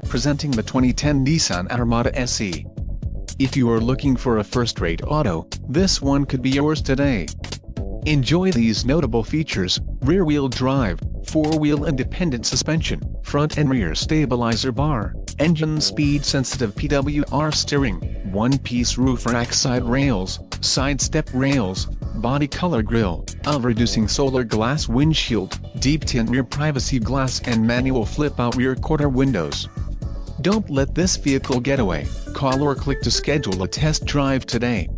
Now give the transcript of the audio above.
Presenting the 2010 Nissan Armada SE. If you are looking for a first-rate auto, this one could be yours today. Enjoy these notable features: rear-wheel drive, 4-wheel independent suspension, front and rear stabilizer bar, engine speed-sensitive PWR steering, one-piece roof rack side rails, side step rails, body color grille, UV-reducing solar glass windshield, deep tint rear privacy glass and manual flip-out rear quarter windows. Don't let this vehicle get away. Call or click to schedule a test drive today.